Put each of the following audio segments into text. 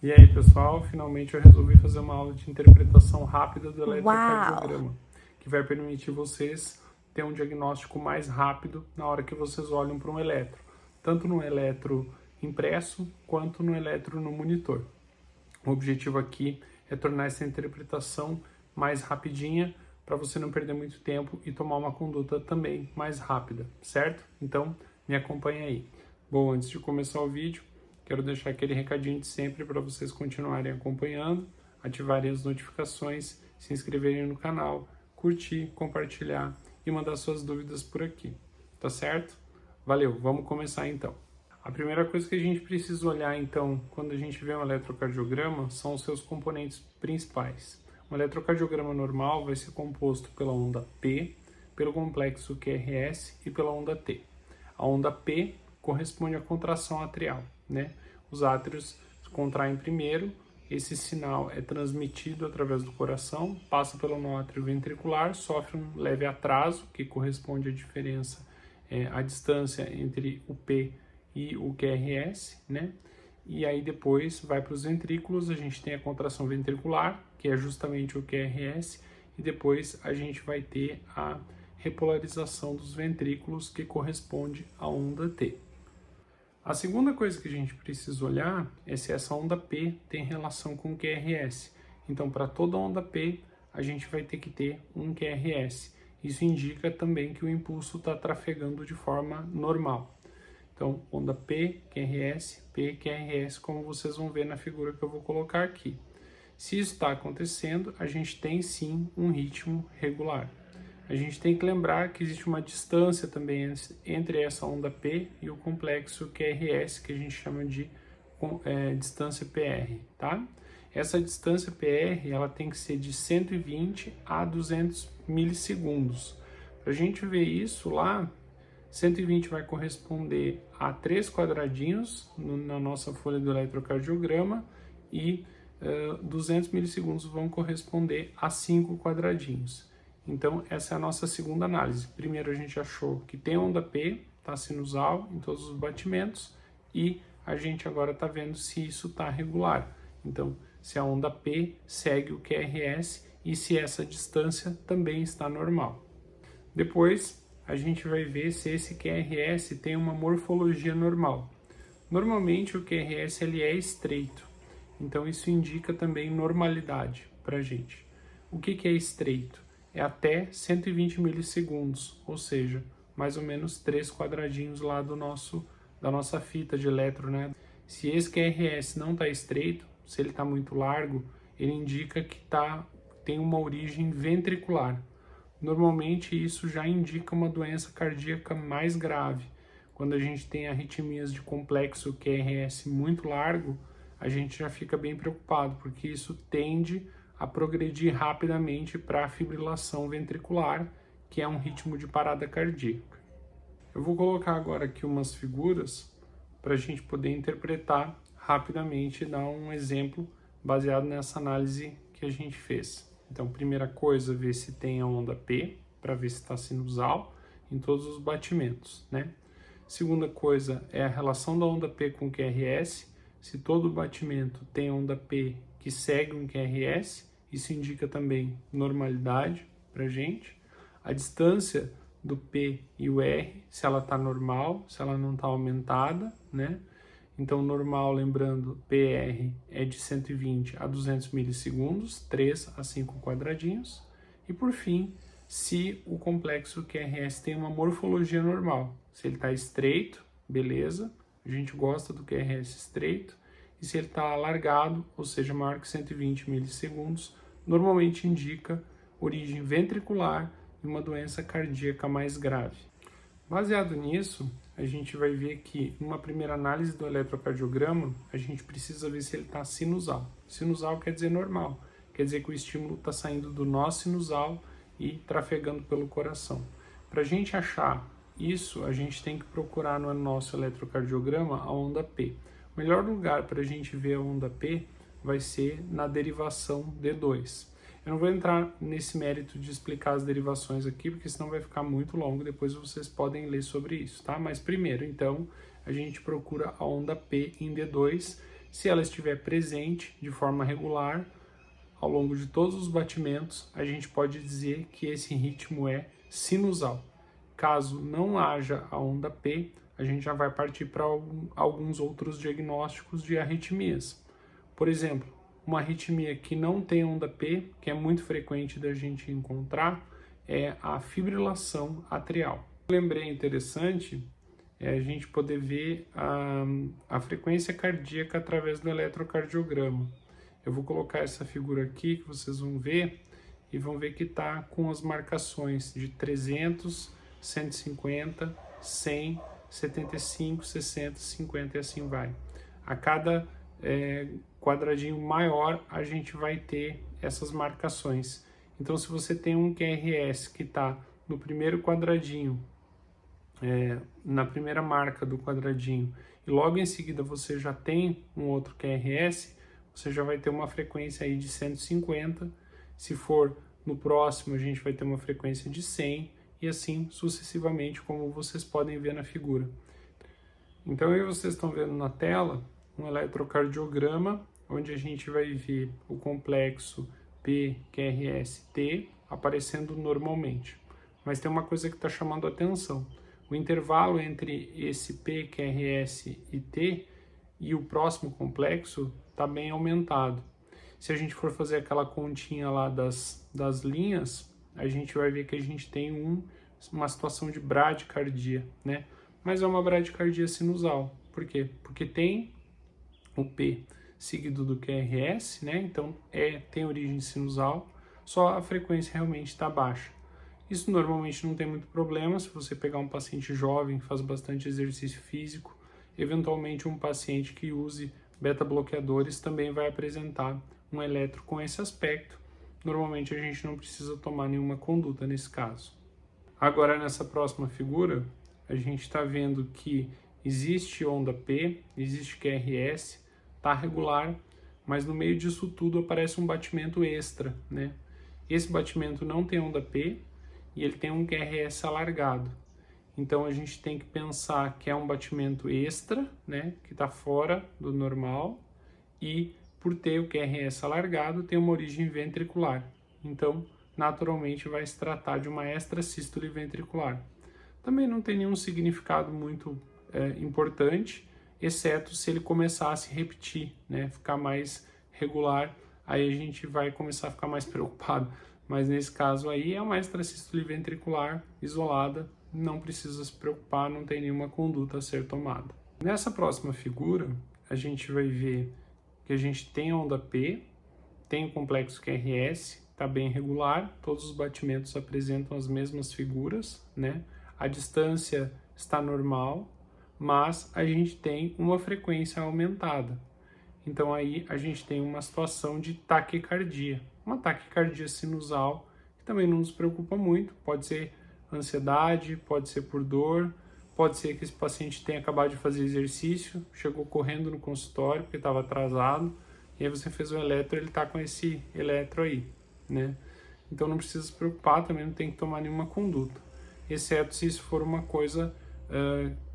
E aí, pessoal, finalmente eu resolvi fazer uma aula de interpretação rápida do eletrocardiograma, que vai permitir vocês ter um diagnóstico mais rápido na hora que vocês olham para um eletro, tanto no eletro impresso quanto no eletro no monitor. O objetivo aqui é tornar essa interpretação mais rapidinha para você não perder muito tempo e tomar uma conduta também mais rápida, certo? Então, me acompanha aí. Bom, antes de começar o vídeo, quero deixar aquele recadinho de sempre para vocês continuarem acompanhando, ativarem as notificações, se inscreverem no canal, curtir, compartilhar e mandar suas dúvidas por aqui, tá certo? Valeu, vamos começar então. A primeira coisa que a gente precisa olhar então, quando a gente vê um eletrocardiograma, são os seus componentes principais. Um eletrocardiograma normal vai ser composto pela onda P, pelo complexo QRS e pela onda T. A onda P corresponde à contração atrial, né? Os átrios contraem primeiro, esse sinal é transmitido através do coração, passa pelo nó átrio ventricular, sofre um leve atraso, que corresponde à diferença, à distância entre o P e o QRS, né? E aí depois vai para os ventrículos, a gente tem a contração ventricular, que é justamente o QRS, e depois a gente vai ter a repolarização dos ventrículos, que corresponde à onda T. A segunda coisa que a gente precisa olhar é se essa onda P tem relação com o QRS. Então, para toda onda P, a gente vai ter que ter um QRS. Isso indica também que o impulso está trafegando de forma normal. Então, onda P, QRS, como vocês vão ver na figura que eu vou colocar aqui. Se isso está acontecendo, a gente tem sim um ritmo regular. A gente tem que lembrar que existe uma distância também entre essa onda P e o complexo QRS, que a gente chama de distância PR, tá? Essa distância PR, ela tem que ser de 120 a 200 milissegundos. Para a gente ver isso lá, 120 vai corresponder a 3 quadradinhos na nossa folha do eletrocardiograma e 200 milissegundos vão corresponder a 5 quadradinhos. Então, essa é a nossa segunda análise. Primeiro, a gente achou que tem onda P, está sinusal em todos os batimentos, e a gente agora está vendo se isso está regular. Então, se a onda P segue o QRS e se essa distância também está normal. Depois, a gente vai ver se esse QRS tem uma morfologia normal. Normalmente, o QRS ele é estreito, então isso indica também normalidade para a gente. O que é estreito? É até 120 milissegundos, ou seja, mais ou menos 3 quadradinhos lá da nossa fita de eletro, né? Se esse QRS não está estreito, se ele está muito largo, ele indica que tem uma origem ventricular. Normalmente isso já indica uma doença cardíaca mais grave. Quando a gente tem arritmias de complexo QRS muito largo, a gente já fica bem preocupado, porque isso tende a progredir rapidamente para a fibrilação ventricular, que é um ritmo de parada cardíaca. Eu vou colocar agora aqui umas figuras para a gente poder interpretar rapidamente e dar um exemplo baseado nessa análise que a gente fez. Então, primeira coisa, ver se tem a onda P, para ver se está sinusal em todos os batimentos, né? Segunda coisa é a relação da onda P com o QRS. Se todo batimento tem onda P que segue um QRS, isso indica também normalidade para a gente. A distância do P e o R, se ela está normal, se ela não está aumentada, né? Então, normal, lembrando, PR é de 120 a 200 milissegundos, 3 a 5 quadradinhos. E, por fim, se o complexo QRS tem uma morfologia normal. Se ele está estreito, beleza, a gente gosta do QRS estreito. E se ele está alargado, ou seja, maior que 120 milissegundos, normalmente indica origem ventricular e uma doença cardíaca mais grave. Baseado nisso, a gente vai ver que, numa primeira análise do eletrocardiograma, a gente precisa ver se ele está sinusal. Sinusal quer dizer normal, quer dizer que o estímulo está saindo do nó sinusal e trafegando pelo coração. Para a gente achar isso, a gente tem que procurar no nosso eletrocardiograma a onda P. O melhor lugar para a gente ver a onda P vai ser na derivação D2. Eu não vou entrar nesse mérito de explicar as derivações aqui, porque senão vai ficar muito longo, depois vocês podem ler sobre isso, tá? Mas primeiro, então, a gente procura a onda P em D2, Se ela estiver presente de forma regular, ao longo de todos os batimentos, a gente pode dizer que esse ritmo é sinusal. Caso não haja a onda P, a gente já vai partir para alguns outros diagnósticos de arritmias. Por exemplo, uma arritmia que não tem onda P, que é muito frequente da gente encontrar, é a fibrilação atrial. Lembrei interessante a gente poder ver a frequência cardíaca através do eletrocardiograma. Eu vou colocar essa figura aqui que vocês vão ver e vão ver que está com as marcações de 300, 150, 100, 75, 60, 50 e assim vai. A cada quadradinho maior a gente vai ter essas marcações. Então, se você tem um QRS que está no primeiro quadradinho, na primeira marca do quadradinho, e logo em seguida você já tem um outro QRS, você já vai ter uma frequência aí de 150. Se for no próximo, a gente vai ter uma frequência de 100 e assim sucessivamente, como vocês podem ver na figura. Então aí vocês estão vendo na tela um eletrocardiograma, onde a gente vai ver o complexo P-QRS-T aparecendo normalmente. Mas tem uma coisa que está chamando a atenção. O intervalo entre esse P-QRS e T e o próximo complexo está bem aumentado. Se a gente for fazer aquela continha lá das linhas, a gente vai ver que a gente tem uma situação de bradicardia, né? Mas é uma bradicardia sinusal. Por quê? Porque tem o P seguido do QRS, né? Então tem origem sinusal, só a frequência realmente está baixa. Isso normalmente não tem muito problema se você pegar um paciente jovem, faz bastante exercício físico, eventualmente um paciente que use beta-bloqueadores também vai apresentar um eletro com esse aspecto. Normalmente a gente não precisa tomar nenhuma conduta nesse caso. Agora nessa próxima figura, a gente está vendo que existe onda P, existe QRS, está regular, mas no meio disso tudo aparece um batimento extra, né? Esse batimento não tem onda P e ele tem um QRS alargado. Então a gente tem que pensar que é um batimento extra, né, que está fora do normal, e por ter o QRS alargado tem uma origem ventricular. Então, naturalmente vai se tratar de uma extrasístole ventricular. Também não tem nenhum significado muito importante, exceto se ele começar a se repetir, né, ficar mais regular, aí a gente vai começar a ficar mais preocupado. Mas nesse caso aí é uma extrasístole ventricular isolada, não precisa se preocupar, não tem nenhuma conduta a ser tomada. Nessa próxima figura, a gente vai ver que a gente tem a onda P, tem o complexo QRS, está bem regular, todos os batimentos apresentam as mesmas figuras, né? A distância está normal, mas a gente tem uma frequência aumentada. Então aí a gente tem uma situação de taquicardia, uma taquicardia sinusal, que também não nos preocupa muito, pode ser ansiedade, pode ser por dor, pode ser que esse paciente tenha acabado de fazer exercício, chegou correndo no consultório porque estava atrasado, e aí você fez o eletro, ele está com esse eletro aí, né? Então não precisa se preocupar, também não tem que tomar nenhuma conduta, exceto se isso for uma coisa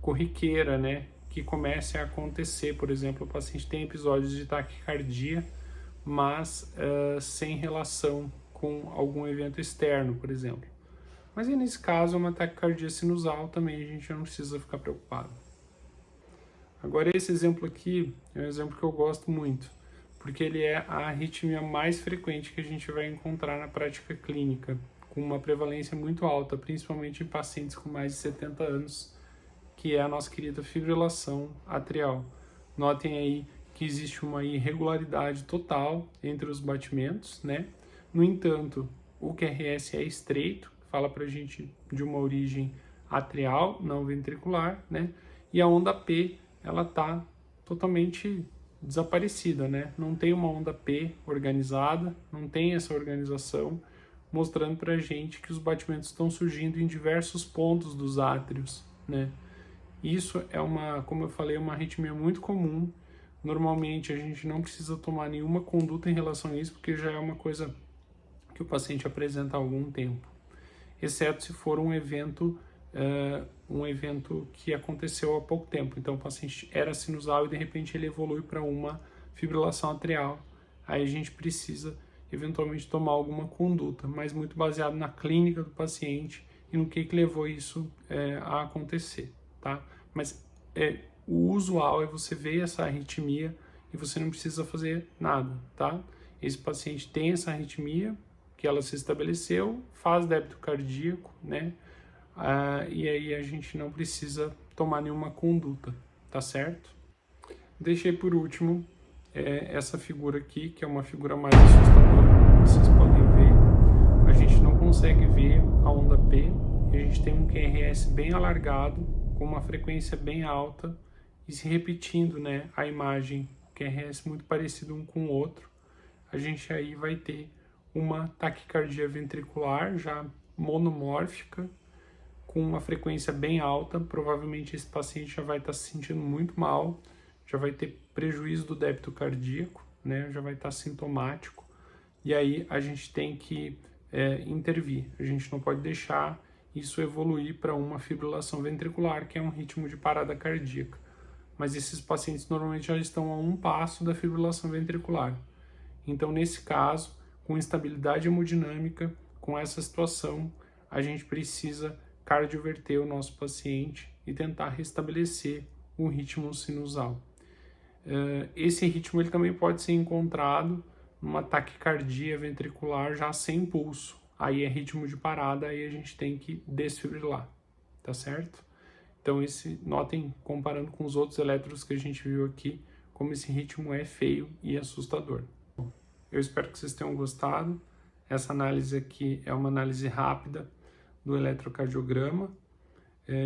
corriqueira, né? Que comece a acontecer, por exemplo, o paciente tem episódios de taquicardia, mas sem relação com algum evento externo, por exemplo. Mas aí, nesse caso, uma taquicardia sinusal também a gente não precisa ficar preocupado. Agora, esse exemplo aqui é um exemplo que eu gosto muito, porque ele é a arritmia mais frequente que a gente vai encontrar na prática clínica, com uma prevalência muito alta, principalmente em pacientes com mais de 70 anos, que é a nossa querida fibrilação atrial. Notem aí que existe uma irregularidade total entre os batimentos, né? No entanto, o QRS é estreito, fala pra gente de uma origem atrial, não ventricular, né? E a onda P, ela tá totalmente desaparecida, né? Não tem uma onda P organizada, não tem essa organização, mostrando pra gente que os batimentos estão surgindo em diversos pontos dos átrios, né? Isso é como eu falei, uma arritmia muito comum. Normalmente a gente não precisa tomar nenhuma conduta em relação a isso, porque já é uma coisa que o paciente apresenta há algum tempo. Exceto se for um evento um evento que aconteceu há pouco tempo. Então o paciente era sinusal e de repente ele evolui para uma fibrilação atrial. Aí a gente precisa eventualmente tomar alguma conduta, mas muito baseado na clínica do paciente e no que levou isso a acontecer, tá? Mas o usual é você ver essa arritmia e você não precisa fazer nada, tá? Esse paciente tem essa arritmia, que ela se estabeleceu, faz débito cardíaco, né? E aí a gente não precisa tomar nenhuma conduta, tá certo? Deixei por último essa figura aqui, que é uma figura mais assustadora, como vocês podem ver. A gente não consegue ver a onda P, e a gente tem um QRS bem alargado, com uma frequência bem alta, e se repetindo, né, a imagem, QRS muito parecido um com o outro. A gente aí vai ter uma taquicardia ventricular já monomórfica, com uma frequência bem alta. Provavelmente esse paciente já vai estar se sentindo muito mal, já vai ter prejuízo do débito cardíaco, né? Já vai estar sintomático, e aí a gente tem que intervir. A gente não pode deixar isso evoluir para uma fibrilação ventricular, que é um ritmo de parada cardíaca. Mas esses pacientes normalmente já estão a um passo da fibrilação ventricular. Então, nesse caso, com instabilidade hemodinâmica, com essa situação, a gente precisa cardioverter o nosso paciente e tentar restabelecer o ritmo sinusal. Esse ritmo ele também pode ser encontrado numa taquicardia ventricular já sem pulso. Aí é ritmo de parada, aí a gente tem que desfibrilar, tá certo? Então, notem, comparando com os outros elétrodos que a gente viu aqui, como esse ritmo é feio e assustador. Eu espero que vocês tenham gostado. Essa análise aqui é uma análise rápida do eletrocardiograma.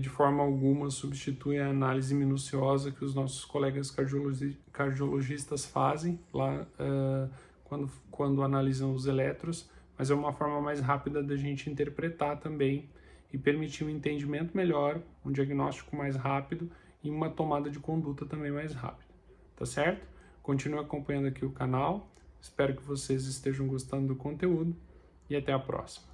De forma alguma substitui a análise minuciosa que os nossos colegas cardiologistas fazem lá quando analisam os eletros, mas é uma forma mais rápida da gente interpretar também e permitir um entendimento melhor, um diagnóstico mais rápido e uma tomada de conduta também mais rápida, tá certo? Continue acompanhando aqui o canal, espero que vocês estejam gostando do conteúdo e até a próxima.